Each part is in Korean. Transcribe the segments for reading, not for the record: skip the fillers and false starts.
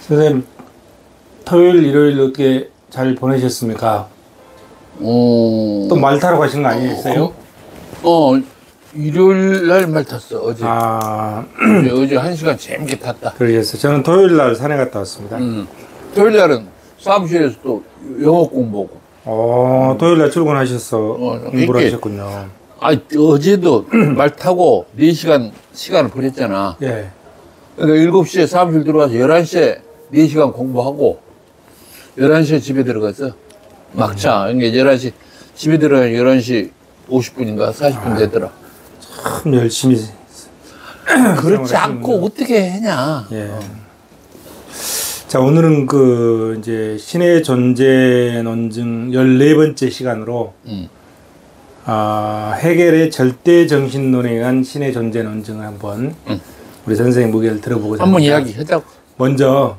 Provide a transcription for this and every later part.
선생님, 토요일, 일요일 어떻게 잘 보내셨습니까? 또 말 타러 가신 거 아니었어요? 일요일 날 말 탔어, 어제. 아, 어제 1시간 재밌게 탔다. 그러셨어요. 저는 토요일 날 산에 갔다 왔습니다. 토요일 날은 사무실에서 또 영어 공부하고. 토요일 날 출근하셔서 공부를 이렇게. 하셨군요. 어제도 말 타고 4시간 시간을 보냈잖아. 예. 그러니까 7시에 사무실 들어가서 11시에 4시간 공부하고 11시에 집에 들어갔어. 막차. 그러니까 11시, 집에 들어가면 11시 50분인가 40분 되더라. 참 열심히. 그렇지 않고 어떻게 해냐. 예. 자, 오늘은 이제 신의 존재 논증 14번째 시간으로, 해겔의 절대 정신론에 의한 신의 존재 논증을 한번 우리 선생님 의견을 들어보고자 한번 합니다. 이야기하자고. 먼저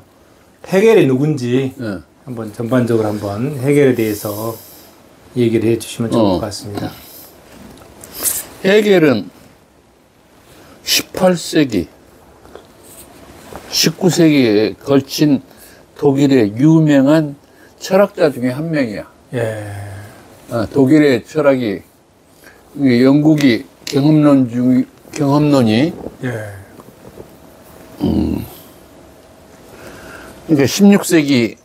해겔이 누군지 예. 한번 전반적으로 한번 해겔에 대해서 얘기를 해 주시면 좋을 것 같습니다. 해겔은 18세기, 19세기에 걸친 독일의 유명한 철학자 중에 한 명이야. 예. 독일의 철학이, 영국이 경험론이, 예. 그러니까 16세기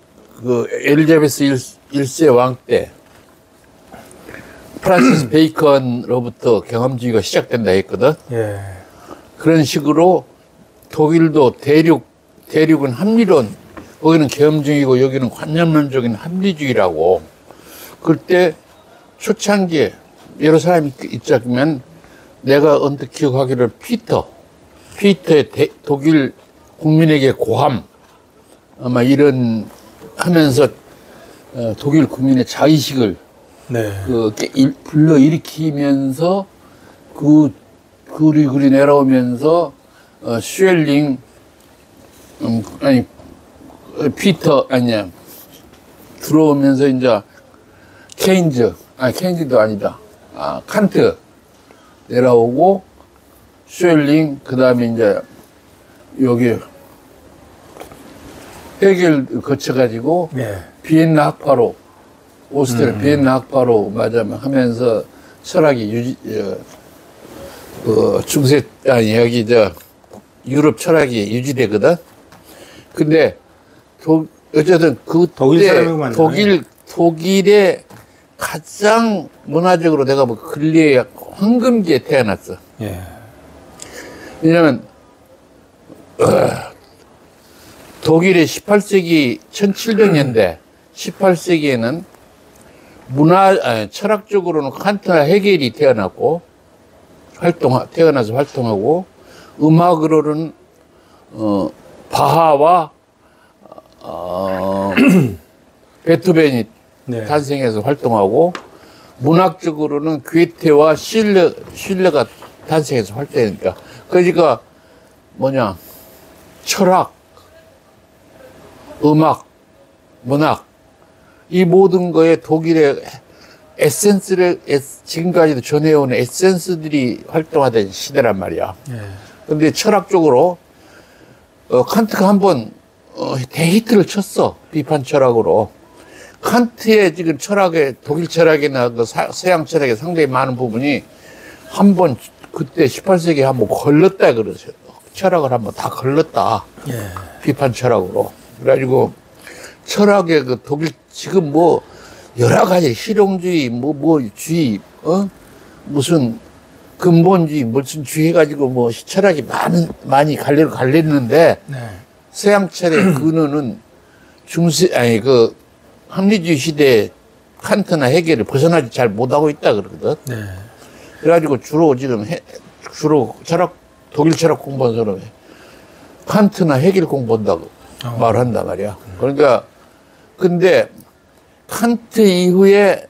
엘리자베스 1세 왕 때, 프란시스 베이컨으로부터 경험주의가 시작된다 했거든. 예. 그런 식으로 독일도 대륙은 합리론, 거기는 경험주의고 여기는 관념론적인 합리주의라고. 그때 초창기에 여러 사람이 있자면 내가 언뜻 기억하기를 피터의 독일 국민에게 고함, 아마 이런 하면서 독일 국민의 자의식을 네. 불러일으키면서 그리 내려오면서 슈엘링 들어오면서 이제 케인즈도 아니다. 칸트 내려오고 슈엘링 그다음에 이제 여기 해겔 거쳐가지고 네. 비엔나 학파로 오스트리아 비엔나 학파로 하면서 철학이 여기 유럽 철학이 유지되거든. 근데 어쨌든 독일의 가장 문화적으로 내가 근래에 황금기에 태어났어. 예. 왜냐면 독일의 18세기 1700년대 18세기에는 철학적으로는 칸트나 해겔이 태어나서 활동하고 음악으로는 바하와 베토벤이 네. 탄생해서 활동하고 문학적으로는 괴테와 실레가 탄생해서 활동하니까 그러니까 철학, 음악, 문학 이 모든 거에 독일의 에센스를 지금까지도 전해오는 에센스들이 활동하던 시대란 말이야. 그런데 철학적으로 칸트가 한번 대히트를 쳤어. 비판 철학으로. 칸트의 지금 독일 철학이나 서양 철학의 상당히 많은 부분이 한번 그때 18세기에 한번 걸렸다 그러죠. 철학을 한번 다 걸렸다. 예. 비판 철학으로. 그래가지고 철학의 독일 지금 여러 가지 실용주의, 주의, 무슨 근본주의, 무슨 주의 해가지고 철학이 많이 갈렸는데 네. 서양 철의 근원은 합리주의 시대에 칸트나 해겔을 벗어나지 잘 못하고 있다 그러거든. 네. 그래가지고 주로 독일 철학 공부하는 사람이 칸트나 해겔 공부한다고 말한단 말이야. 그러니까, 근데 칸트 이후에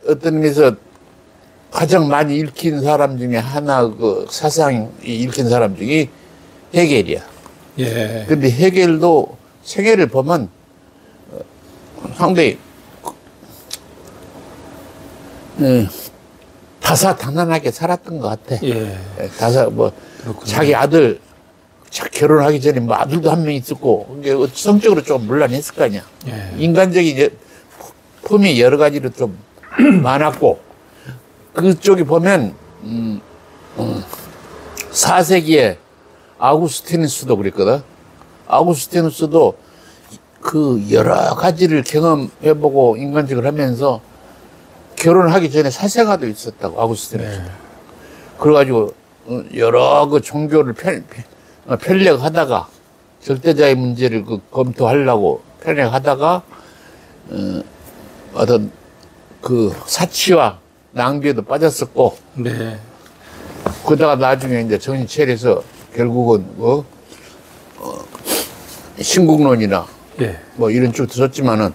어떤 의미에서 가장 많이 읽힌 사람 중에 하나, 사상이 읽힌 사람 중에 해겔이야. 예. 근데 해겔도 생애를 보면 상당히 다사다난하게 살았던 것 같아. 예. 자기 아들 결혼하기 전에 뭐 아들도 한 명 있었고, 이게 성적으로 좀 물란했을 거 아니야. 예. 인간적인 품이 여러 가지로 좀 많았고, 그쪽에 보면, 4세기에 아우구스티누스도 그랬거든. 아우구스티누스도 그 여러 가지를 경험해보고 인간적으로 하면서 결혼하기 전에 사생아도 있었다고, 아우구스티누스. 네. 그래가지고 여러 그 종교를 편력하다가 절대자의 문제를 검토하려고 편력하다가 어떤 그 사치와 낭비에도 빠졌었고, 네. 그러다가 나중에 이제 정신 차려서 결국은 신국론이나 예. 뭐 이런 쪽도 썼지만은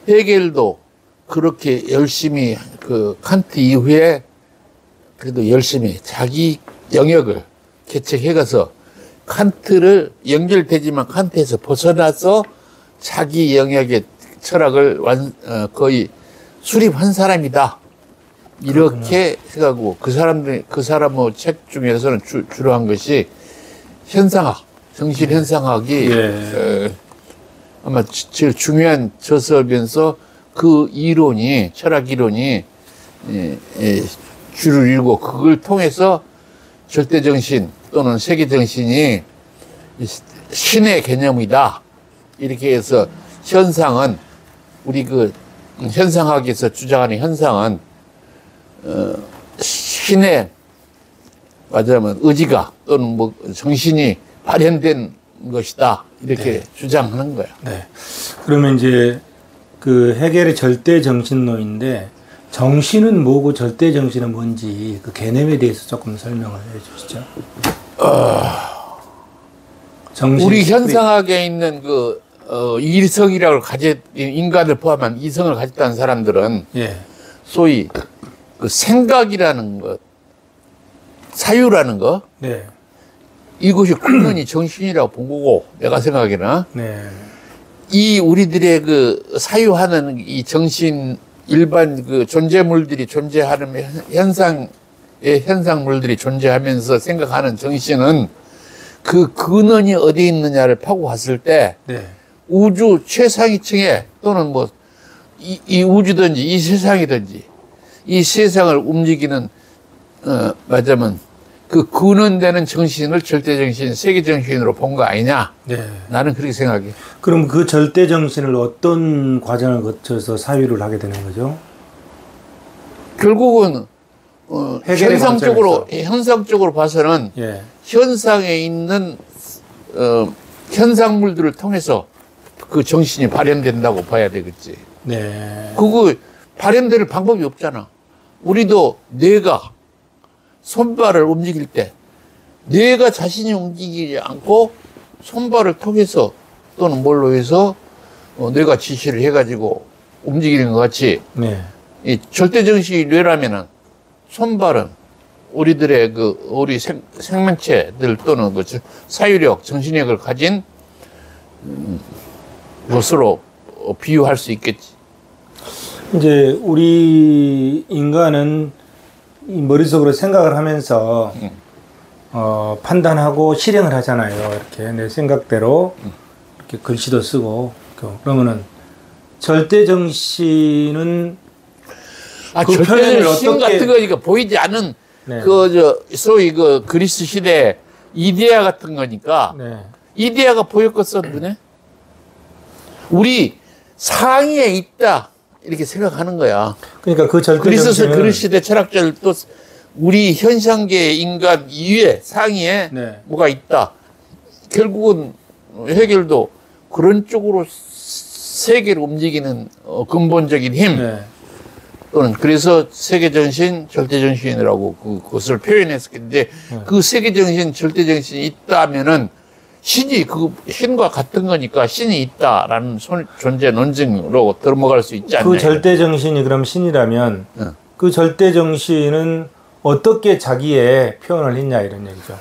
헤겔도 그렇게 열심히 그 칸트 이후에 그래도 열심히 자기 영역을 개척해가서 칸트를 연결되지만 칸트에서 벗어나서 자기 영역의 철학을 거의 수립한 사람이다. 이렇게 생각하고 그 사람의 책 중에서는 주로 한 것이 현상학, 정신 현상학이 예. 아마 제일 중요한 저서면서 그 이론이 철학 이론이 줄을 이루고 그걸 통해서 절대 정신 또는 세계 정신이 신의 개념이다. 이렇게 해서 현상은 우리 그 현상학에서 주장하는 현상은 신의 말하자면 의지가 또는 뭐 정신이 발현된 것이다. 이렇게 네. 주장하는 거야. 네. 그러면 이제 그 해겔의 절대 정신론인데 정신은 뭐고 절대 정신은 뭔지 그 개념에 대해서 조금 설명을 해 주시죠. 정신 우리 스피릿. 현상학에 있는 그 이성이라고 인간을 포함한 이성을 가졌다는 사람들은 예. 소위 그 생각이라는 것, 사유라는 거, 네. 이것이 근원이 정신이라고 본 거고, 내가 생각에는. 네. 이 우리들의 그 사유하는 이 정신, 일반 그 존재물들이 존재하는 현상물들이 존재하면서 생각하는 정신은 그 근원이 어디에 있느냐를 파고 봤을 때, 네. 우주 최상위층에 또는 뭐, 이 우주든지 이 세상이든지 이 세상을 움직이는, 말하자면 그 근원되는 정신을 절대정신, 세계정신으로 본 거 아니냐. 네. 나는 그렇게 생각해. 그럼 그 절대 정신을 어떤 과정을 거쳐서 사유를 하게 되는 거죠? 결국은, 해결의 현상적으로 봐서는 예. 현상에 있는, 현상물들을 통해서 그 정신이 발현된다고 봐야 되겠지. 네. 그거 발현될 방법이 없잖아. 우리도 뇌가 손발을 움직일 때 뇌가 자신이 움직이지 않고 손발을 통해서 또는 뭘로 해서 뇌가 지시를 해가지고 움직이는 것 같이 네. 이 절대정신이 뇌라면은 손발은 우리들의 우리 생명체들 또는 그 사유력, 정신력을 가진 것으로 비유할 수 있겠지. 이제 우리 인간은 이 머릿속으로 생각을 하면서 판단하고 실행을 하잖아요. 이렇게 내 생각대로 이렇게 글씨도 쓰고. 그러면은 절대 정신은 그 표현을 절대정신 어떻게 같은 거니까 보이지 않은 네. 소위 그리스 시대 이데아 같은 거니까 네. 이데아가 보였겠어 눈에? 우리 상위에 있다 이렇게 생각하는 거야. 그러니까 그 절대 정신은 그리스 시대 철학자들도 우리 현상계의 인간 이외 상위에 네. 뭐가 있다. 결국은 해겔도 그런 쪽으로 세계를 움직이는 근본적인 힘 네. 또는 그래서 세계정신, 절대정신이라고 그것을 표현했었는데 그 세계정신, 절대정신이 있다면은 신이 신과 같은 거니까 신이 있다라는 존재 논증으로 들어갈 수 있지 않나요? 그 절대 정신이 그럼 신이라면 그 절대 정신은 어떻게 자기의 표현을 했냐 이런 얘기죠.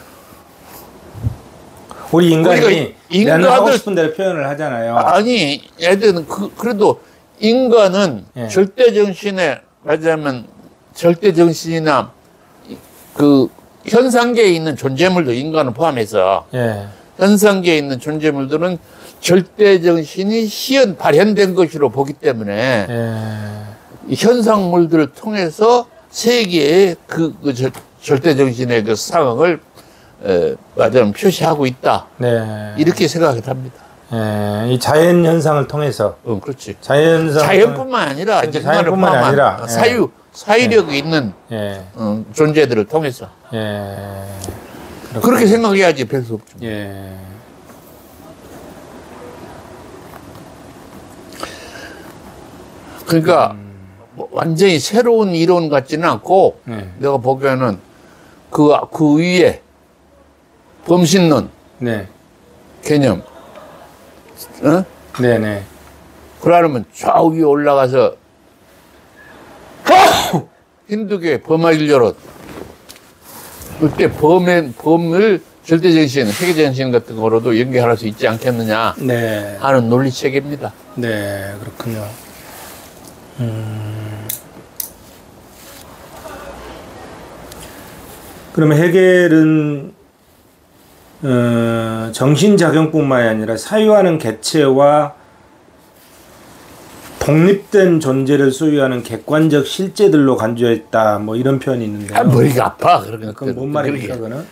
우리 인간이 나는 하고 싶은 대로 표현을 하잖아요. 아니, 애들은 그래도 인간은 예. 절대정신에 말하자면 절대정신이나 그 현상계에 있는 존재물도 인간을 포함해서 예. 현상계에 있는 존재물들은 절대 정신이 발현된 것으로 보기 때문에 이 현상물들을 통해서 세계의 절대 정신의 그 상황을 말하자면 표시하고 있다. 네. 이렇게 생각을 합니다. 이 자연 현상을 통해서. 그렇지. 자연뿐만 아니라 자연뿐만 아니라 사유력이 있는 존재들을 통해서. 그렇게 생각해야지 별 수 없죠. 그러니까 뭐 완전히 새로운 이론 같지는 않고 내가 보기에는 그 위에 범신론 개념, 네네. 그러면 좌우 위에 올라가서 힌두교의 범아일료론 그때 범을 절대정신, 세계정신 같은 거로도 연결할 수 있지 않겠느냐 하는 논리체계입니다. 네, 그렇군요. 그러면 해겔은 정신작용뿐만이 아니라 사유하는 개체와 독립된 존재를 소유하는 객관적 실제들로 간주했다. 뭐 이런 표현이 있는데요. 머리가 아파. 그건 뭔 말입니까, 그거는?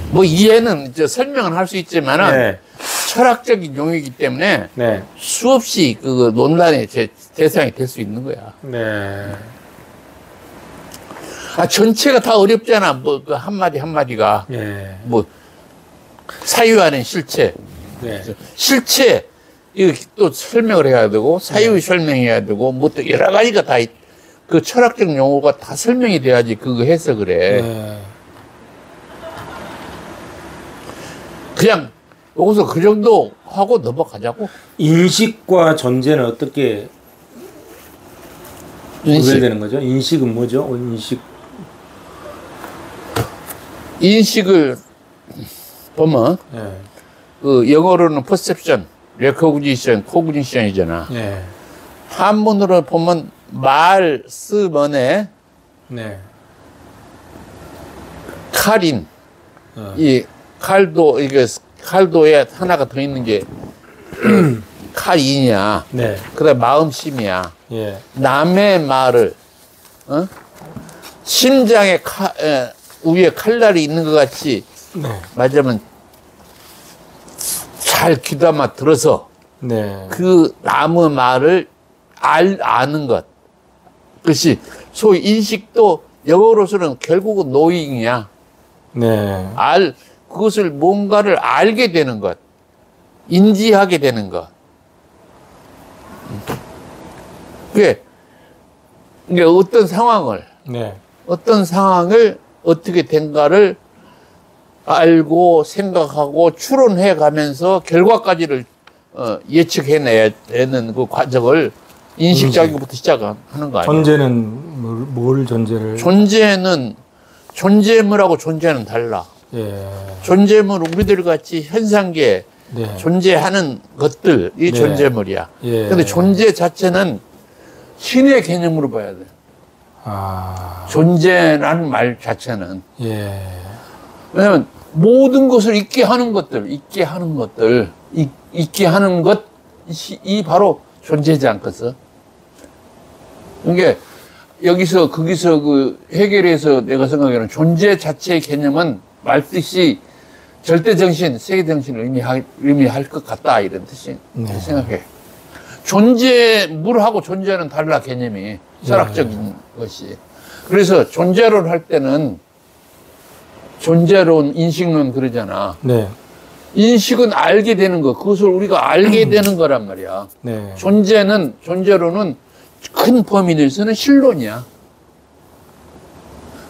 뭐 이해는 이제 설명은 할 수 있지만은 철학적인 용어이기 때문에 수없이 그 논란의 대상이 될 수 있는 거야. 전체가 다 어렵잖아. 뭐 그 한마디 한마디가 뭐 사유하는 실체, 실체 이거 또 설명을 해야 되고 사유 설명해야 되고 뭐 또 여러 가지가 다 그 철학적 용어가 다 설명이 돼야지 그거 해석을 해. 그냥 여기서 그 정도 하고 넘어가자고. 인식과 존재는 어떻게 구별되는 거죠? 인식은 뭐죠? 인식을 보면 그 영어로는 perception, recognition, cognition이잖아. 한문으로 보면 말, 쓰면에 칼인 이 칼도에 하나가 더 있는 게 칼이냐. 그다음 마음심이야. 남의 말을 심장에 위에 칼날이 있는 것 같이 말하자면 잘 귀담아 들어서 그 남의 말을 아는 것. 그것이 소위 인식도 영어로서는 결국은 노잉이야. 그것을 뭔가를 알게 되는 것, 인지하게 되는 것. 그게 어떤 상황을 어떻게 된가를 알고 생각하고 추론해 가면서 결과까지를 예측해내야 되는 그 과정을 인식작용부터 시작하는 거 아니에요? 존재는 뭘 존재를? 존재물하고 존재는 달라. 존재물 우리들 같이 현상계 존재하는 것들이 존재물이야. 근데 존재 자체는 신의 개념으로 봐야 돼. 존재라는 말 자체는. 왜냐면 모든 것을 있게 하는 것들이 바로 존재지 않겠어? 그러니까 여기서 거기서 그 해결해서 내가 생각하기에는 존재 자체의 개념은 말뜻이 절대 정신, 세계 정신을 의미할 것 같다 이런 뜻이 생각해. 물하고 존재는 달라 개념이 철학적인 것이. 그래서 존재론 할 때는 존재론, 인식론 그러잖아. 인식은 알게 되는 거, 그것을 우리가 알게 되는 거란 말이야. 존재론은 큰 범위 내에서는 실론이야.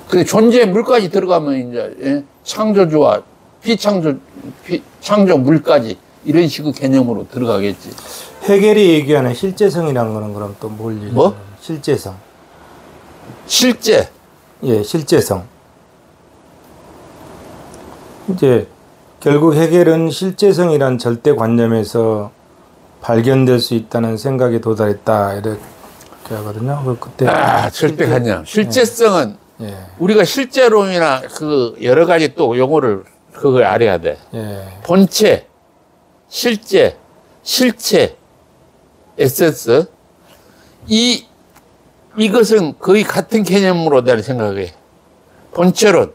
근데 존재물까지 들어가면 이제 창조주와 창조물까지 이런 식의 개념으로 들어가겠지. 해겔이 얘기하는 실제성이라는 거는 그럼 또 뭘 얘기하는 거예요? 실제성. 실제. 실제성. 이제 결국 해겔은 실제성이란 절대관념에서 발견될 수 있다는 생각에 도달했다 이렇게 하거든요. 그때 절대관념. 실제성은 우리가 실제론이나 그 여러 가지 또 용어를 그걸 알아야 돼. 예. 본체, 실제, 실체, 에센스. 이것은 거의 같은 개념으로 내가 생각해. 본체론,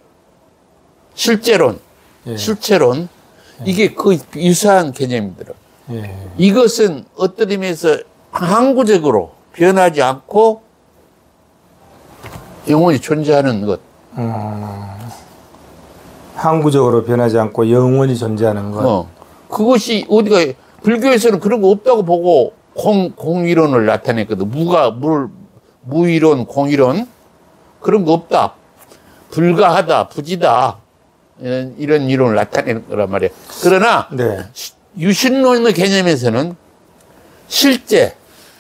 실제론, 예. 실체론. 이게 거의 유사한 개념이더라. 예. 이것은 어떤 의미에서 항구적으로 변하지 않고 영원히 존재하는 것. 항구적으로 변하지 않고 영원히 존재하는 것. 그것이 어디가 불교에서는 그런 거 없다고 보고 공이론을 나타냈거든. 무이론, 공이론 그런 거 없다. 불가하다, 부지다 이런 이론을 나타내는 거란 말이야. 그러나 네. 유신론의 개념에서는 실제,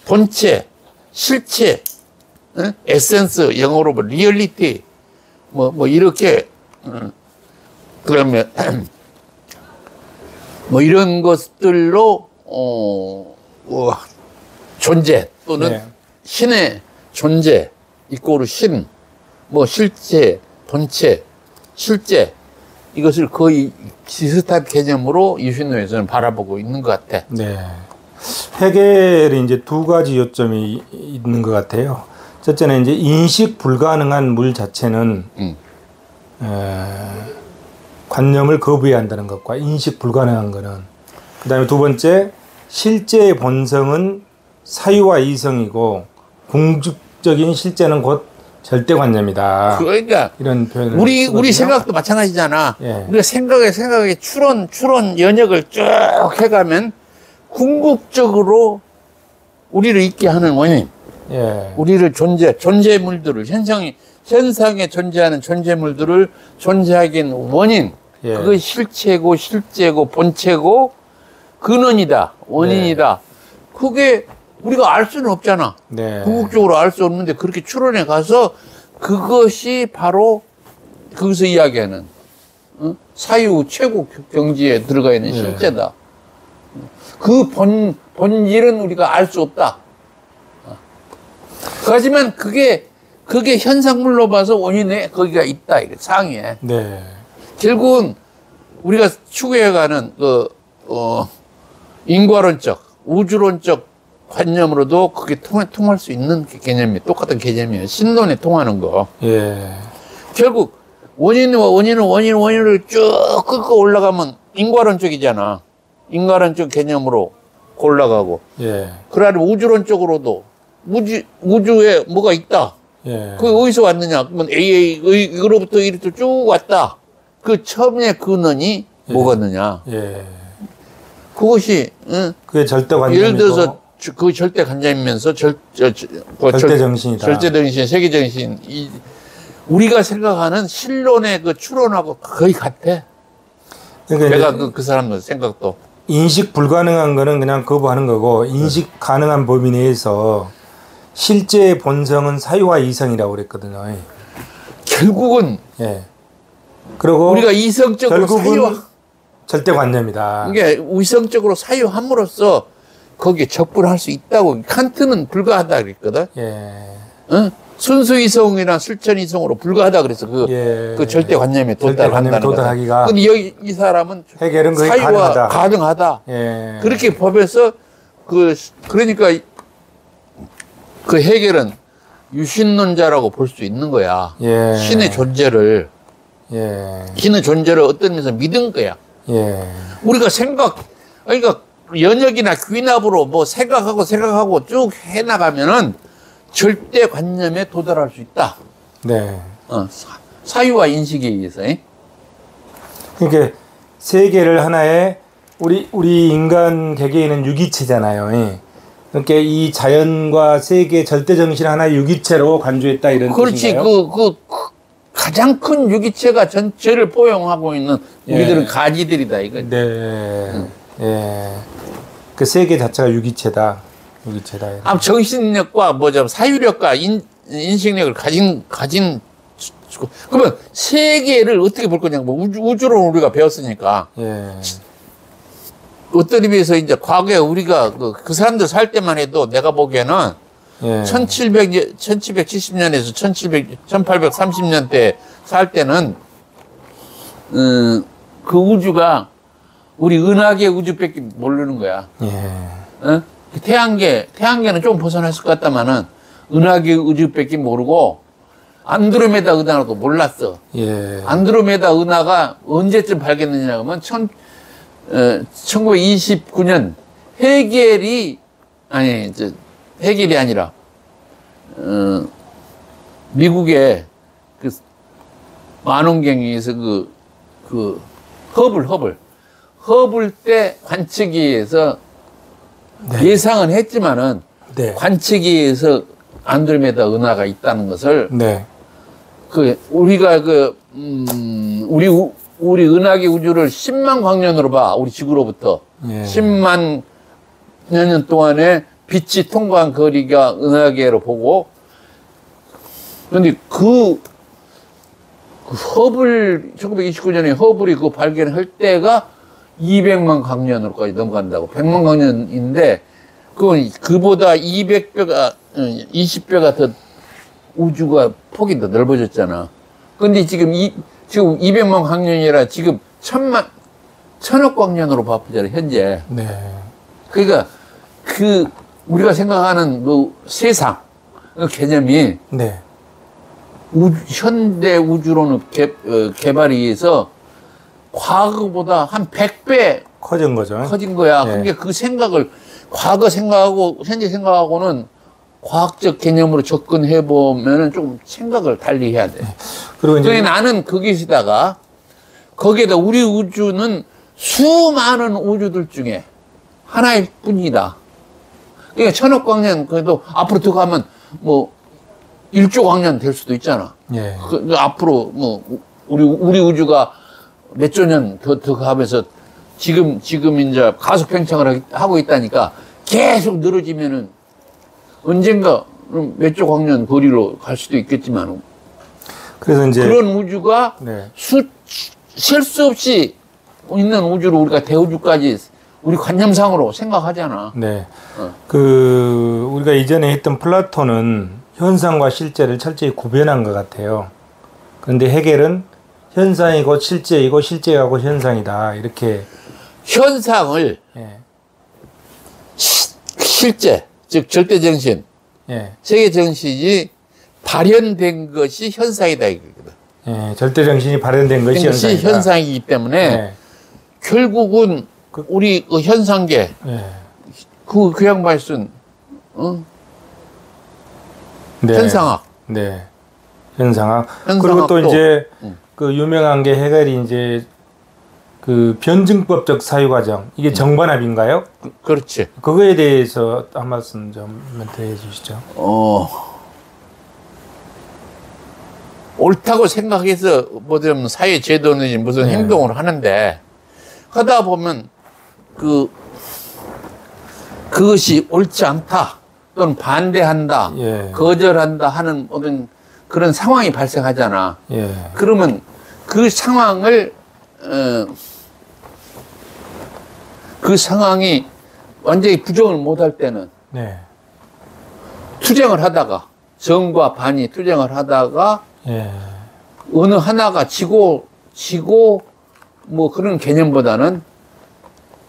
본체, 실체, 에센스, 영어로 뭐 리얼리티, 뭐 이렇게 그러면 뭐 이런 것들로 존재 또는 네. 신의 존재 이꼬르 신, 뭐 실체, 본체, 실제 이것을 거의 비슷한 개념으로 유신론에서는 바라보고 있는 것 같아. 네. 해결이 이제 두 가지 요점이 있는 것 같아요. 첫째는 이제 인식 불가능한 물 자체는 관념을 거부해야 한다는 것과 인식 불가능한 것은, 그 다음에 두 번째, 실제의 본성은 사유와 이성이고 궁극적인 실제는 곧 절대관념이다. 그러니까 이런 표현을 우리 생각도 마찬가지잖아. 예. 우리가 생각에 추론 연역을 쭉 해가면 궁극적으로 우리를 있게 하는 원인, 예. 우리를 존재물들을 현상에 존재하는 존재물들을 존재하게 하는 원인, 예. 그것이 실체고 실제고 본체고 근원이다, 원인이다. 그게 우리가 알 수는 없잖아. 네. 궁극적으로 알 수 없는데 그렇게 추론해 가서 그것이 바로 거기서 이야기하는 사유 최고 경지에 들어가 있는 실제다. 그 본질은 우리가 알 수 없다. 하지만 그게 현상물로 봐서 원인에 거기가 있다. 이게 상위에. 네. 결국은 우리가 추구해가는 인과론적, 우주론적 관념으로도 그게 통할 수 있는 개념이 똑같은 개념이에요. 신론에 통하는 거. 예. 결국 원인을 쭉 끌고 올라가면 인과론적이잖아. 인과론적 개념으로 올라가고. 예. 그러나 우주론적으로도 우주에 뭐가 있다. 예. 그게 어디서 왔느냐? 그러면 이거로부터 이렇게 쭉 왔다. 그 처음의 근원이 뭐겠느냐? 예. 그것이 그게 절대관념이고. 예를 들어서 그 절대 관념이면서 절대정신이다. 절대정신, 세계정신. 우리가 생각하는 신론의 그 추론하고 거의 같아. 그러니까 내가 그 사람들 생각도. 인식 불가능한 거는 그냥 거부하는 거고, 인식 가능한 범위 내에서 실제의 본성은 사유와 이성이라고 그랬거든요. 결국은 예. 그리고 우리가 이성적으로 결국은 절대관념이다. 이게 이성적으로 사유함으로써 거기에 접근할 수 있다고. 칸트는 불가하다 그랬거든. 예. 순수 이성이나 실천 이성으로 불가하다 그래서 그 절대관념에 도달한다는 도달하기가. 근데 여기 이 사람은 해결은 거의 사유와 가능하다. 예. 그렇게 법에서 그러니까 그 해결은 유신론자라고 볼 수 있는 거야. 예. 신의 존재를 어떤 면에서 믿은 거야. 예. 우리가 그러니까 연역이나 귀납으로 뭐 생각하고 쭉 해나가면은 절대관념에 도달할 수 있다. 네. 사유와 인식에 의해서. 그러니까 세계를 하나의 우리 인간 개개인은 유기체잖아요. 그러니까 이 자연과 세계 절대정신 하나의 유기체로 간주했다 이런 뜻인가요? 그렇지. 가장 큰 유기체가 전체를 포용하고 있는 우리들은 가지들이다 이거. 네. 예. 그 세계 자체가 유기체다. 정신력과 사유력과 인식력을 가진 그러면 세계를 어떻게 볼 거냐? 우주로 우리가 배웠으니까. 예. 어떤 의미에서 이제 과거에 우리가 그 사람들 살 때만 해도 내가 보기에는 1770년에서 1830년대 살 때는 그 우주가 우리 은하계 우주밖에 모르는 거야. 예. 어? 태양계는 좀 벗어났을 것 같다마는 은하계 우주밖에 모르고 안드로메다 은하도 몰랐어. 예. 안드로메다 은하가 언제쯤 발견됐냐 하면 1929년 헤겔이 아니라 미국의 만원경에서 허블 때 관측기에서 네. 예상은 했지만은 네. 관측기에서 안드로메다 은하가 있다는 것을 네. 우리가 우리 은하계 우주를 10만 광년으로 봐. 우리 지구로부터. 예. 10만 년 동안에 빛이 통과한 거리가 은하계로 보고, 그런데 허블, 1929년에 허블이 그거 발견할 때가 200만 광년으로까지 넘어간다고. 100만 광년인데, 그보다 20배가 더 우주가 폭이 더 넓어졌잖아. 근데 지금 200만 광년이라 지금 1000억 광년으로 바쁘잖아, 현재. 네. 그러니까 우리가 생각하는 세상, 개념이 네. 현대 우주로는 개발이 해서 과거보다 한 100배 커진 거죠. 커진 거야. 네. 그러니까 그 생각을 과거 생각하고 현재 생각하고는 과학적 개념으로 접근해 보면은 좀 생각을 달리 해야 돼. 그리고 이제 나는 거기에다가 거기에다 우리 우주는 수많은 우주들 중에 하나일 뿐이다. 그러니까 1000억 광년 그래도 앞으로 더 가면 1조 광년 될 수도 있잖아. 예. 앞으로 우리 우주가 몇 조 년 더 가면서 지금 이제 가속 팽창을 하고 있다니까 계속 늘어지면은 언젠가 몇 조 광년 거리로 갈 수도 있겠지만 그래서 이제 그런 우주가 네. 셀 수 없이 있는 우주로 우리가 대우주까지 우리 관념상으로 생각하잖아. 네. 우리가 이전에 했던 플라톤은 현상과 실제를 철저히 구별한 것 같아요. 그런데 헤겔은 현상이고 실제이고 실제가 곧 현상이다. 이렇게 현상을 예. 실제, 즉 절대 정신, 예. 세계 정신이 발현된 것이 현상이다 이거거든. 예. 절대 정신이 발현된 것이 현상이다. 현상이기 때문에 예. 결국은 우리 현상계 예. 그 양반이 쓴 네. 현상학. 네. 현상학. 현상학도, 그리고 또 이제 그 유명한 게 헤겔이 이제 그 변증법적 사유과정 이게 정반합인가요? 그렇지. 그거에 대해서 한 말씀 좀 멘트해 주시죠. 옳다고 생각해서 뭐든 사회 제도는 무슨 네. 행동을 하는데 하다 보면 그것이 옳지 않다 또는 반대한다 예. 거절한다 하는 어떤 그런 상황이 발생하잖아. 예. 그러면 그 상황을 그 상황이 완전히 부정을 못할 때는 네. 투쟁을 하다가 정과 반이 투쟁을 하다가 예. 어느 하나가 지고 뭐 그런 개념보다는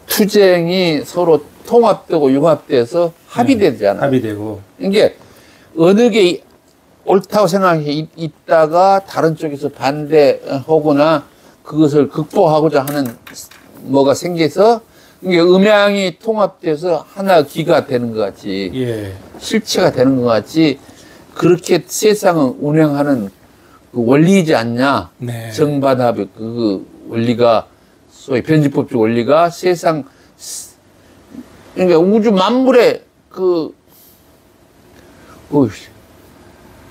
투쟁이 서로 통합되고 융합돼서 합의되잖아. 합의되고. 이게 어느 게 옳다고 생각해 있다가 다른 쪽에서 반대하거나 그것을 극복하고자 하는 뭐가 생겨서 이게 음양이 통합돼서 하나 기가 되는 것 같이 예. 실체가 되는 것 같이 그렇게 세상을 운행하는 그 원리이지 않냐. 네. 정반합의 그 원리가 소위 변증법적 원리가 세상 그러니까 우주 만물의 그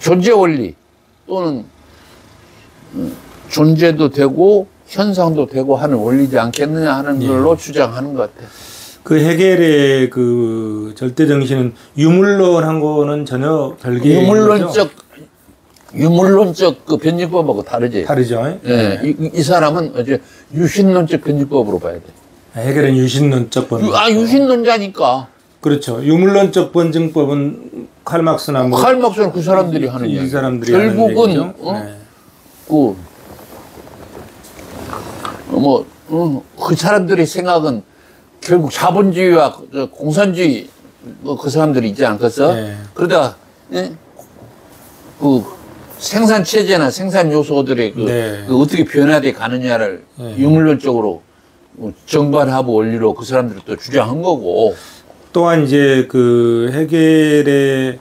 존재 원리 또는 존재도 되고 현상도 되고 하는 원리지 않겠느냐 하는 걸로 주장하는 것 같아요. 그 헤겔의 그 절대 정신은 유물론한 거는 전혀 별개의 유물론적 그 변증법하고 다르지. 다르죠. 예, 이 사람은 이제 유신론적 변증법으로 봐야 돼. 헤겔은 유신론적 번증. 유신론자니까. 그렇죠. 유물론적 번증법은 칼막스나 뭐 칼막스는 그 사람들이 하는 이 얘기. 사람들이 결국은 하는 얘기죠. 네. 그 사람들의 생각은 결국 자본주의와 공산주의 그 사람들이 있지 않겠어? 네. 그러다가 예? 그 생산 체제나 생산 요소들의 네. 그 어떻게 변화돼 가느냐를 네. 유물론적으로 정반합 원리로 그 사람들이 또 주장한 거고. 또한 이제 그 헤겔의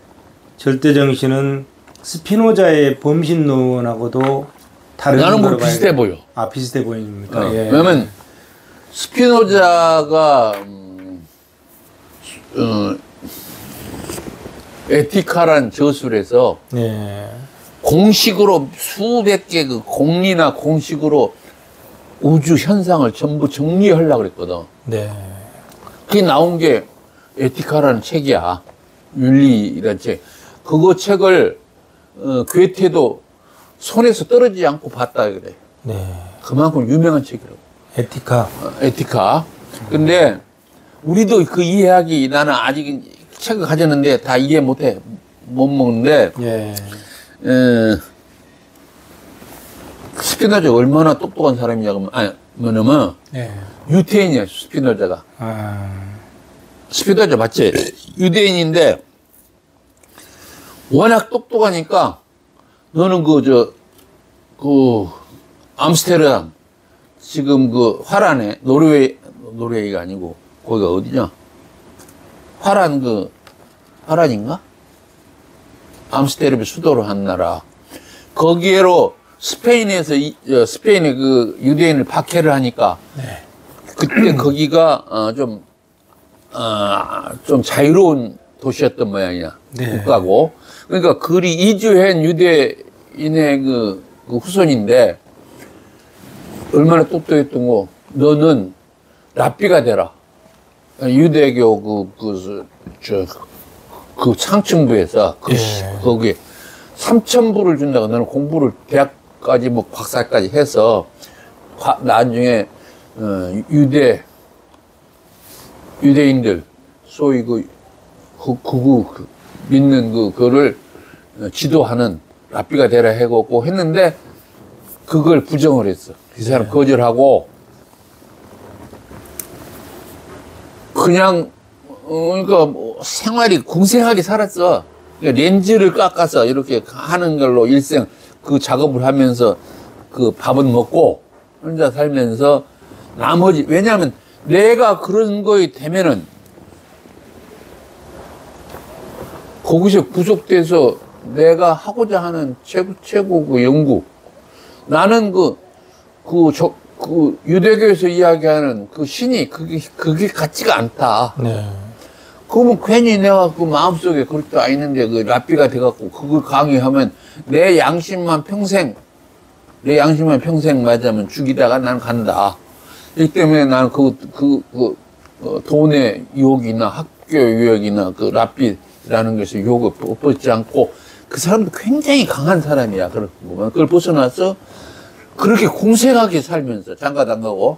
절대 정신은 스피노자의 범신론하고도 다른 나는 뭐 거로 봐야 비슷해 돼요. 보여. 아, 비슷해 보입니까? 예. 왜냐면 스피노자가 에티카란 저술에서 네. 공식으로 수백 개 그 공리나 공식으로 우주 현상을 전부 정리하려고 그랬거든. 네. 그게 나온 게 에티카라는 책이야. 윤리라는 책. 그거 책을 괴테도 손에서 떨어지지 않고 봤다 그래. 네. 그만큼 유명한 책이라고. 에티카. 에티카. 근데 우리도 그 이해하기 나는 아직 책을 가졌는데 다 이해 못해. 못 먹는데 예. 스피노자 얼마나 똑똑한 사람이냐면 뭐냐면 예. 유태인이야 스피노자가. 아. 스피노자 맞지? 유대인인데 워낙 똑똑하니까 너는 그 암스테르담 지금 그 화란에 노르웨이가 아니고 거기가 어디냐? 화란인가? 암스테르담 수도로 한 나라. 거기에로 스페인에서 스페인의 그 유대인을 박해를 하니까 네. 그때 거기가 좀 자유로운 도시였던 모양이야. 네. 국가고. 그러니까 그리 이주한 유대인의 그 후손인데 얼마나 똑똑했던 거. 너는 랍비가 되라. 유대교 그 상층부에서 예. 거기에 3,000불을 준다고 너는 공부를 대학까지 뭐 박사까지 해서 나중에 유대인들 소위 믿는 그거를 지도하는 랍비가 되라 해고 했는데 그걸 부정을 했어. 그 사람 거절하고 그냥 그러니까 뭐 생활이 궁색하게 살았어. 그러니까 렌즈를 깎아서 이렇게 하는 걸로 일생 그 작업을 하면서 그 밥은 먹고 혼자 살면서 나머지 왜냐하면 내가 그런 거에 되면은 거기서 구속돼서 내가 하고자 하는 최고 그 연구 나는 그 유대교에서 이야기하는 그 신이 그게 같지가 않다. 네. 그러면 괜히 내가 그 마음속에 그렇게 와 있는데 그 랍비가 돼갖고 그걸 강의하면 내 양심만 평생 맞으면 죽이다가 난 간다. 이 때문에 나는 돈의 유혹이나 학교 유혹이나 그 랍비라는 것을 유혹을 벗지 않고 그 사람도 굉장히 강한 사람이야. 그걸 벗어나서 그렇게 공생하게 살면서 장가도 안 가고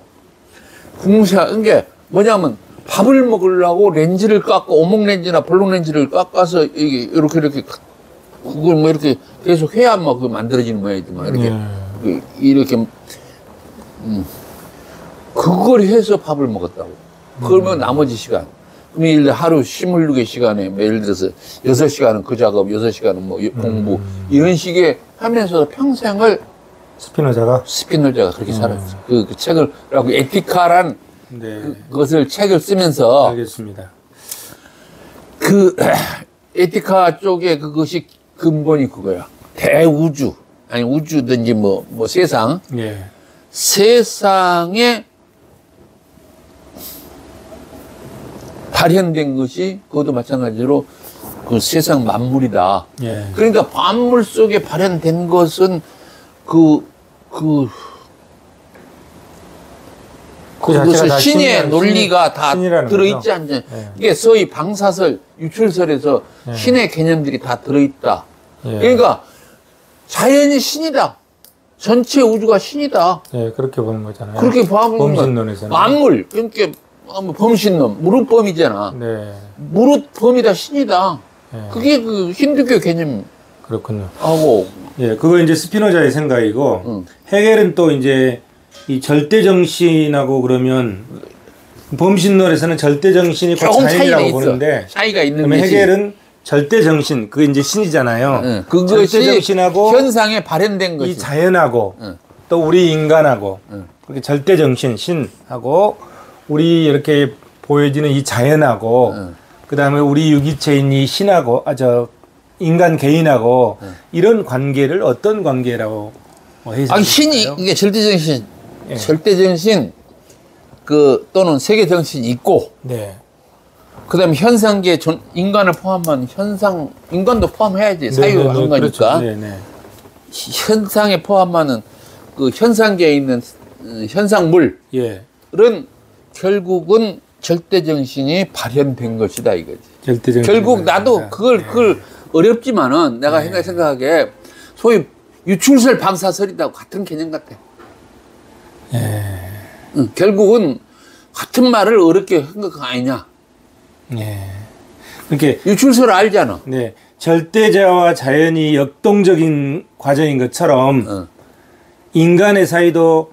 공생한 게 뭐냐면 밥을 먹으려고 렌즈를 깎고 오목 렌즈나 볼록 렌즈를 깎아서 이렇게 그걸 뭐 이렇게 계속 해야 막 만들어지는 모양이더만 이렇게 그걸 해서 밥을 먹었다고. 그러면 나머지 시간 그러면 예를 들어 하루 26의 시간에 뭐 예를 들어서 6시간은 그 작업 6시간은 뭐 공부 이런 식의 하면서 평생을 스피노자가 그렇게 살았어. 그 책을 라고 에티카란 네. 그것을 책을 쓰면서 알겠습니다. 그 에티카 쪽에 그것이 근본이 그거야. 대우주 아니 우주든지 뭐 세상 예. 세상에 발현된 것이 그것도 마찬가지로 그 세상 만물이다. 예. 그러니까 만물 속에 발현된 것은 그것은 신의 논리가 다 들어있지 않냐. 예. 이게 소위 방사설, 유출설에서 예. 신의 개념들이 다 들어있다. 예. 그러니까 자연이 신이다. 전체 우주가 신이다. 예, 그렇게 보는 거잖아요. 그렇게 봐보는 범신론에서는. 만물, 그러니까 범신론, 무릇범이잖아. 네. 무릇범이다, 신이다. 예. 그게 그 힌두교 개념하고. 그렇군요. 예, 그거 이제 스피노자의 생각이고, 응. 헤겔은 또 이제 이 절대정신하고 그러면 범신론에서는 절대정신이 곧 조금 차이가 자연이라고 있어. 보는데 차이가 있는 그러면 것이. 해겔은 절대정신, 그게 이제 신이잖아요. 응. 그것이 절대정신하고 현상에 발현된 것이. 이 자연하고 응. 또 우리 인간하고 응. 그렇게 절대정신, 신하고 우리 이렇게 보여지는 이 자연하고 응. 그다음에 우리 유기체인 이 신하고 인간 개인하고 이런 관계를 어떤 관계라고 해석할까요? 아니 신이 이게 절대정신, 예. 절대정신 또는 세계정신이 있고 네. 그다음에 현상계 인간을 포함한 인간도 포함해야지 사유한 거니까 그렇죠. 네, 네. 현상에 포함하는 그 현상계에 있는 현상물은 예. 결국은 절대정신이 발현된 것이다 이거지. 절대정신. 결국 나도 그걸 어렵지만은 내가 생각하기에 소위 유출설 방사설이다 같은 개념 같아. 응, 결국은 같은 말을 어렵게 한 거 아니냐. 예. 이렇게 유출설을 알잖아. 네. 절대자와 자연이 역동적인 과정인 것처럼 인간의 사이도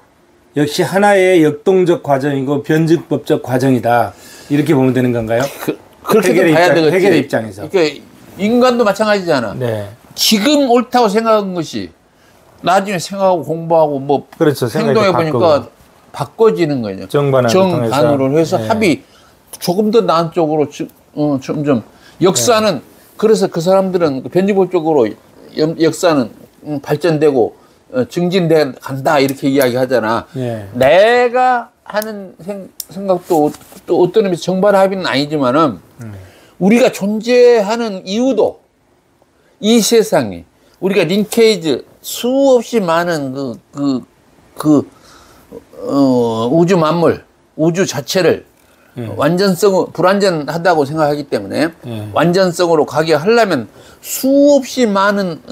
역시 하나의 역동적 과정이고 변증법적 과정이다. 이렇게 보면 되는 건가요? 그렇게 봐야 되겠지. 해결의 입장에서. 그러니까 인간도 마찬가지잖아. 네. 지금 옳다고 생각한 것이 나중에 생각하고 공부하고 뭐 그렇죠. 행동해 보니까 바꿔지는 거예요. 정반으로 해서 네. 합의 조금 더 나은 쪽으로 점점 역사는 네. 그래서 그 사람들은 변증법적으로 역사는 발전되고 증진돼 간다 이렇게 이야기하잖아. 네. 내가 하는 생각도 또 어떤 의미에서 정반합의는 아니지만은 우리가 존재하는 이유도 이 세상에 우리가 링케이지 수없이 많은 우주 만물, 우주 자체를 불완전하다고 생각하기 때문에 완전성으로 가게 하려면 수없이 많은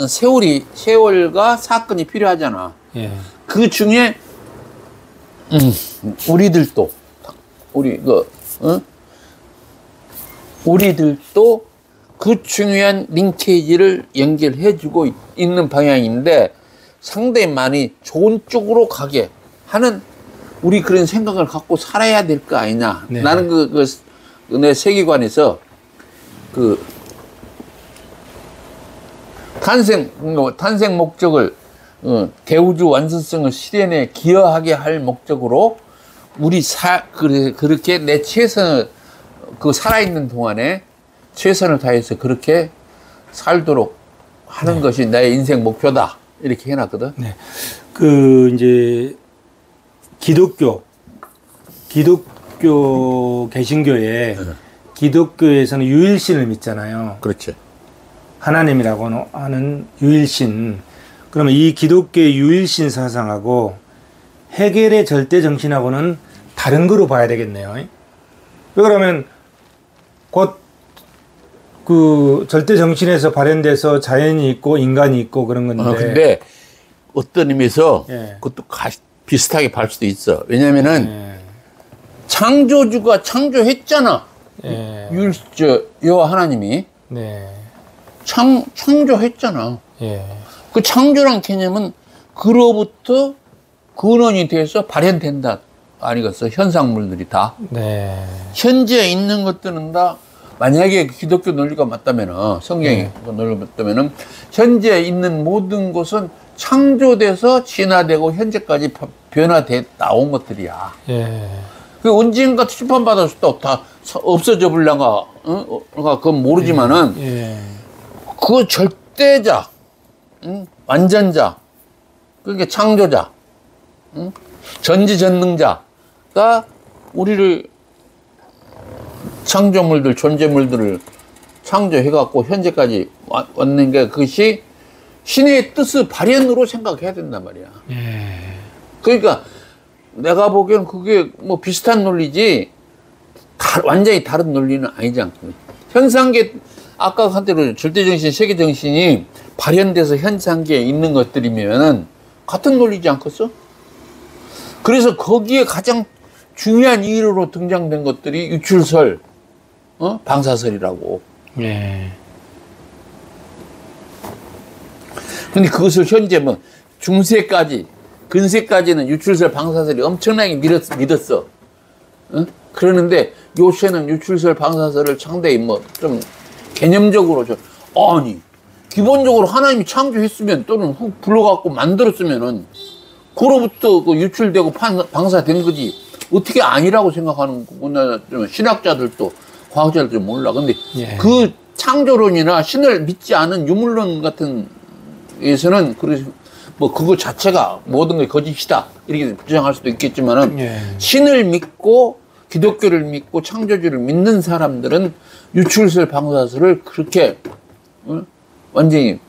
세월과 사건이 필요하잖아. 그 중에 우리들도 그 중요한 링케이지를 연결해주고 있는 방향인데 상당히 많이 좋은 쪽으로 가게 하는 우리 그런 생각을 갖고 살아야 될 거 아니냐. 네. 나는 내 세계관에서 탄생 목적을 대우주 완성성을 실현에 기여하게 할 목적으로 그렇게 내 최선을 살아있는 동안에 최선을 다해서 그렇게 살도록 하는 것이 나의 인생 목표다. 이렇게 해놨거든. 네. 이제 기독교 개신교에 기독교에서는 유일신을 믿잖아요. 그렇죠. 하나님이라고 하는 유일신. 그러면 이 기독교의 유일신 사상하고 해겔의 절대 정신하고는 다른 거로 봐야 되겠네요. 왜 그러면 곧 절대 정신에서 발현돼서 자연이 있고 인간이 있고 그런 건데. 근데 어떤 의미에서 예. 그것도 비슷하게 볼 수도 있어. 왜냐면은 창조주가 창조했잖아. 예. 여호와 하나님이 네. 창조했잖아. 예. 그 창조란 개념은 그로부터 근원이 돼서 발현된다. 아니겠어? 현상물들이 다. 네. 현재 있는 것들은 다 만약에 기독교 논리가 맞다면은 성경의 논리가 맞다면은 현재 있는 모든 것은 창조돼서 진화되고 현재까지 변화돼 나온 것들이야. 예. 그 언젠가 심판받아서 또 다 없어져 불란가, 그건 모르지만은 예. 그 절대자, 완전자, 그러니까 창조자, 전지전능자가 우리를 창조물들, 존재물들을 창조해갖고 현재까지 왔는 게 그것이 신의 뜻의 발현으로 생각해야 된단 말이야. 예. 그러니까 내가 보기에는 그게 뭐 비슷한 논리지 완전히 다른 논리는 아니지 않겠니? 현상계 아까 한 대로 절대정신, 세계정신이 발현돼서 현상계에 있는 것들이면은 같은 논리지 않겠어? 그래서 거기에 가장 중요한 이유로 등장된 것들이 유출설, 방사설이라고. 예. 근데 그것을 현재 뭐 중세까지 근세까지는 유출설 방사설이 엄청나게 믿었어. 응? 그러는데 요새는 유출설 방사설을 상당히 뭐 좀 개념적으로 아니 기본적으로 하나님이 창조했으면 또는 훅 불러갖고 만들었으면은 그로부터 그 유출되고 방사된 거지 어떻게 아니라고 생각하는 거구나. 좀 신학자들도 과학자들도 몰라. 근데 예. 그 창조론이나 신을 믿지 않은 유물론 같은 에서는 그래서 뭐 그거 자체가 모든 게 거짓이다 이렇게 주장할 수도 있겠지만은 예. 신을 믿고 기독교를 믿고 창조주를 믿는 사람들은 유출설 방사설을 그렇게 완전히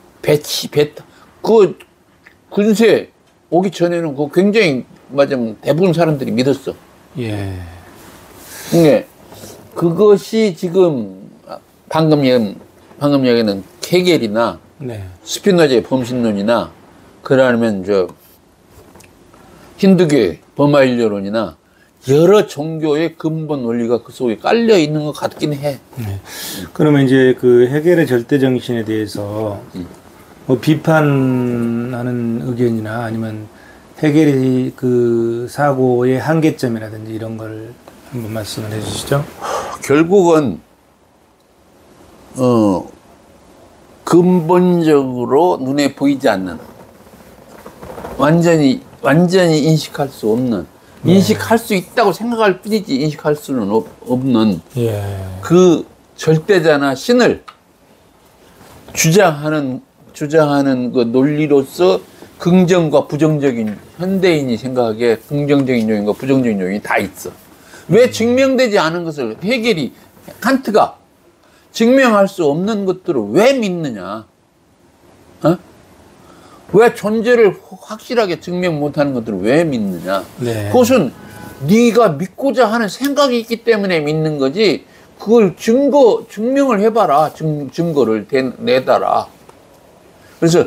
그 근세 오기 전에는 그거 굉장히 맞으면 대부분 사람들이 믿었어. 예. 근데 그것이 지금 방금 얘기는 헤겔이나 네. 스피노자의 범신론이나 그러면 힌두교의 버마일려론이나 여러 종교의 근본 원리가 그 속에 깔려 있는 것 같긴 해. 네. 그러면 이제 그 헤겔의 절대 정신에 대해서 뭐 비판하는 의견이나 아니면 헤겔의 그 사고의 한계점이라든지 이런 걸 한번 말씀을 해주시죠. 결국은 근본적으로 눈에 보이지 않는 완전히 인식할 수 없는 인식할 수 있다고 생각할 뿐이지 인식할 수는 없는 예. 그 절대자나 신을 주장하는 그 논리로서 긍정과 부정적인 현대인이 생각하기에 긍정적인 요인과 부정적인 요인이 다 있어. 왜 증명되지 않은 것을 헤겔이 칸트가 증명할 수 없는 것들을 왜 믿느냐? 왜 존재를 확실하게 증명 못하는 것들을 왜 믿느냐? 네. 그것은 네가 믿고자 하는 생각이 있기 때문에 믿는 거지. 그걸 증명을 해봐라. 증거를 내달아. 그래서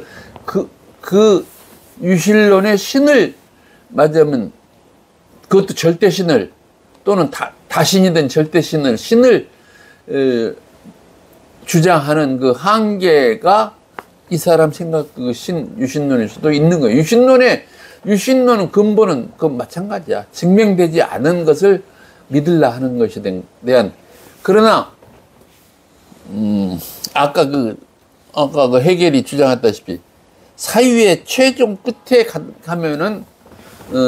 그 유실론의 신을 맞으면 그것도 절대신을 또는 다신이든 절대신을 주장하는 그 한계가 이 사람 생각 그 유신론에서도 있는 거예요. 유신론은 근본은 그 마찬가지야. 증명되지 않은 것을 믿으려 하는 것에 대한 그러나 아까 그 헤겔이 주장했다시피 사유의 최종 끝에 가면은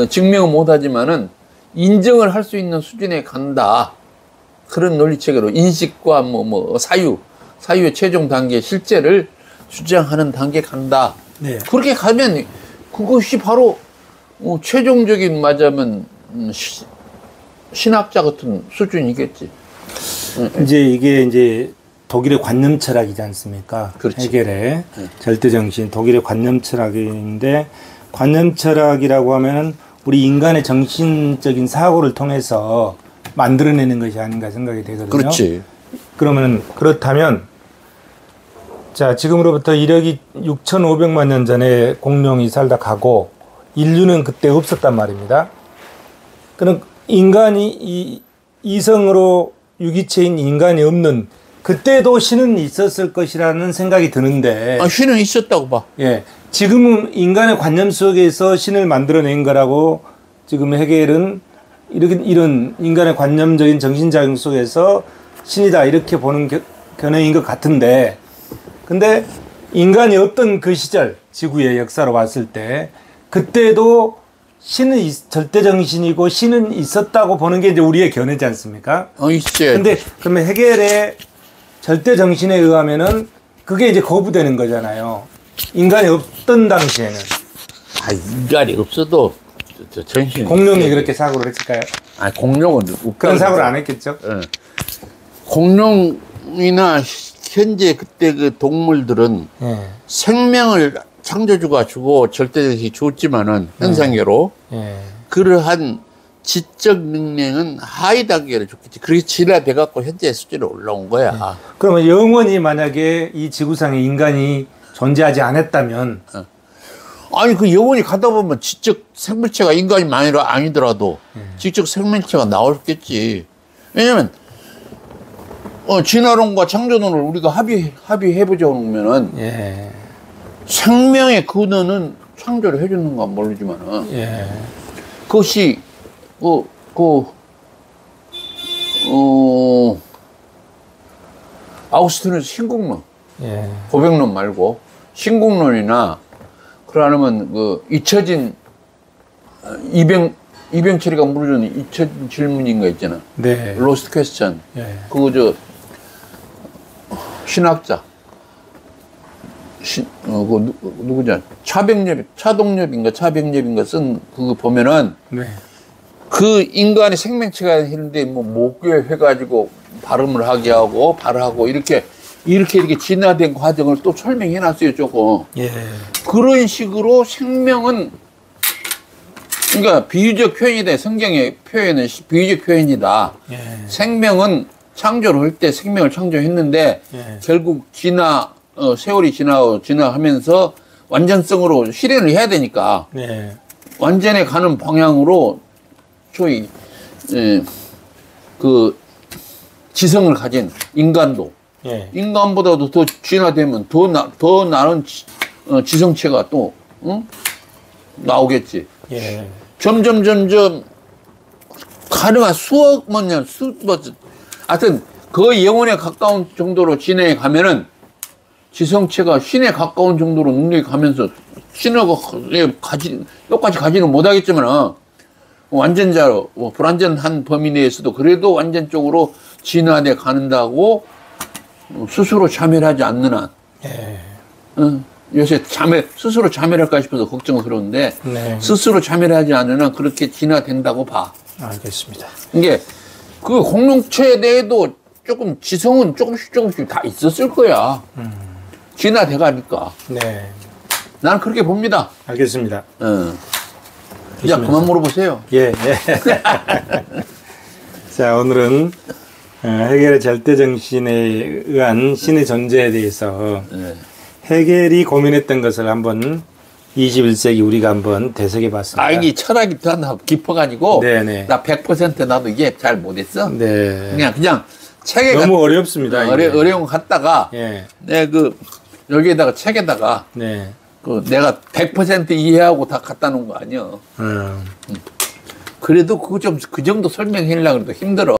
증명은 못하지만은 인정을 할 수 있는 수준에 간다. 그런 논리체계로 인식과 사유의 최종 단계 실제를 주장하는 단계에 간다. 네. 그렇게 가면 그것이 바로 최종적인 맞으면 신학자 같은 수준이겠지. 이제 이게 독일의 관념 철학이지 않습니까? 그렇지. 헤겔의 절대 정신, 독일의 관념 철학인데 관념 철학이라고 하면은 우리 인간의 정신적인 사고를 통해서 만들어내는 것이 아닌가 생각이 되거든요. 그렇지. 그렇다면 자, 지금으로부터 이력이 6,500만 년 전에 공룡이 살다 가고 인류는 그때 없었단 말입니다. 그럼 인간이 이성으로 유기체인 인간이 없는 그때도 신은 있었을 것이라는 생각이 드는데 신은 있었다고 봐. 예. 지금은 인간의 관념 속에서 신을 만들어낸 거라고 지금 헤겔은 이런 인간의 관념적인 정신작용 속에서 신이다 이렇게 보는 견해인 것 같은데 근데 인간이 없던 그 시절 지구의 역사로 봤을 때 그때도 신은 절대정신이고 신은 있었다고 보는 게 이제 우리의 견해지 않습니까? 있지. 근데 그러면 헤겔의 절대정신에 의하면은 그게 이제 거부되는 거잖아요. 인간이 없던 당시에는. 인간이 없어도 정신. 공룡이 그렇게 사고를 했을까요? 공룡은 그런 사고를 안 했겠죠? 공룡이나 현재 그때 그 동물들은 생명을 창조주가 주고 절대적이 줬지만은 현상계로 그러한 지적 능력은 하위 단계로 줬겠지. 그렇게 진화돼 갖고 현재 수준으로 올라온 거야. 그러면 영원히 만약에 이 지구상에 인간이 존재하지 않았다면 아니 그 영원히 가다 보면 지적 생물체가 인간이 아니더라도 지적 생물체가 나올겠지. 왜냐면 진화론과 창조론을 우리가 합의해보자 그러면은 생명의 근원은 창조를 해주는 건 모르지만은 예. 그것이 아우스틴의 신국론, 예. 고백론 말고 신국론이나 그러면 그 잊혀진 이병철이가 물어준 잊혀진 질문인가 있잖아. 네. 로스트 퀘스천. 예. 그거 저 신학자. 그 누구냐? 차동엽인가 쓴 그거 보면은 네. 그 인간의 생명체가 있는데 뭐 목에 해가지고 발음을 하게 하고 발하고 이렇게 진화된 과정을 또 설명해 놨어요, 조금. 예. 그런 식으로 생명은 그러니까 비유적 표현이다. 성경의 표현은 비유적 표현이다. 예. 생명은 창조를 할 때 생명을 창조했는데 예. 결국 세월이 지나하면서 완전성으로 실현을 해야 되니까 네. 완전에 가는 방향으로 소위 그 지성을 가진 인간도 예. 인간보다도 더 진화되면 더 나은 지성체가 또 나오겠지. 예. 점점 가능한 수억만 년, 하여튼 그 영혼에 가까운 정도로 진행해 가면은 지성체가 신에 가까운 정도로 능력이 가면서 신하고 똑같이 가지는 못하겠지만 완전자로 불완전한 범위 내에서도 그래도 완전적으로 진화돼 가는다고 스스로 자멸하지 않는 한 예. 요새 스스로 자멸할까 싶어서 걱정스러운데 네. 스스로 자멸하지 않는 한 그렇게 진화된다고 봐. 알겠습니다. 이게 그 공동체 내에도 조금 지성은 조금씩 다 있었을 거야. 진화돼 가니까. 네. 나는 그렇게 봅니다. 알겠습니다. 이제 그만 물어보세요. 예. 예. 자, 오늘은 헤겔의 절대정신에 의한 신의 존재에 대해서 헤겔이 고민했던 것을 한번 21세기 우리가 한번 되새겨 봤습니다. 이 철학이 더 깊어가지고 네네. 나 100% 나도 이해 잘 못했어. 네. 그냥 책에 너무 어렵습니다. 이게. 어려운 거 갖다가 예. 내가 여기에다가 책에다가 네. 내가 100% 이해하고 다 갖다 놓은 거 아니야. 그래도 그 정도 설명하려고 해도 힘들어.